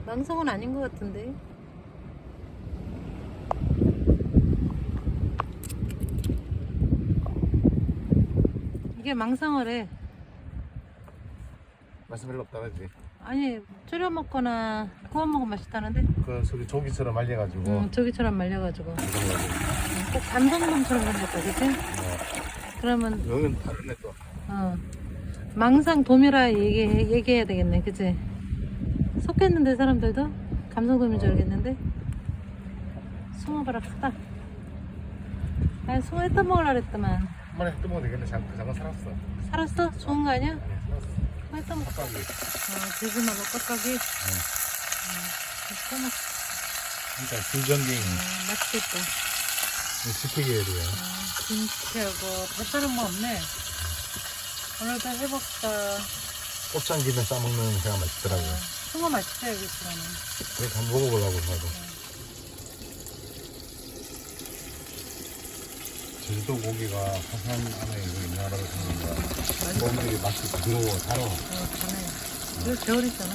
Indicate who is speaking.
Speaker 1: 망성은 아닌 것 같은데. 이게 망상어래.
Speaker 2: 맛이 별로 없다 그지?
Speaker 1: 아니, 졸여 먹거나 구워 먹으면 맛있다는데?
Speaker 2: 그 속이 조기처럼 말려가지고
Speaker 1: 저기처럼 말려가지고. 꼭 감성돔처럼 생겼다, 그치? 그러면,
Speaker 2: 여기는 다르네 또.
Speaker 1: 망상돔이라 얘기해야 되겠네, 그치? 속했는데, 사람들도? 감성돔인 줄 알겠는데? 숭어봐라, 크다. 아니, 숭어 했다 먹으려 그랬더만.
Speaker 2: 한 마리 또 먹어도 되겠네. 잠깐 살았어.
Speaker 1: 살았어? 좋은 거 아니야?
Speaker 2: 네, 살았어.
Speaker 1: 숭어 했다 먹
Speaker 2: 깜빡이.
Speaker 1: 돼지마로 깍깍이. 숭어.
Speaker 2: 진짜 불전갱이.
Speaker 1: 맛있겠다.
Speaker 2: 지키게 해야 돼요.
Speaker 1: 김치하고 뱃살은 뭐 없네. 오늘도 해볼까.
Speaker 2: 꽃장김에 싸먹는 회가 맛있더라고요.
Speaker 1: 숭어 맛있어, 여기 있으면.
Speaker 2: 그래서 한번 먹어보려고 나도. 제주도 고기가 화산 안에 있는 나라로 생긴 거야. 먹는 게 맛이 부드러워, 달아.
Speaker 1: 가네. 이거 겨울이잖아.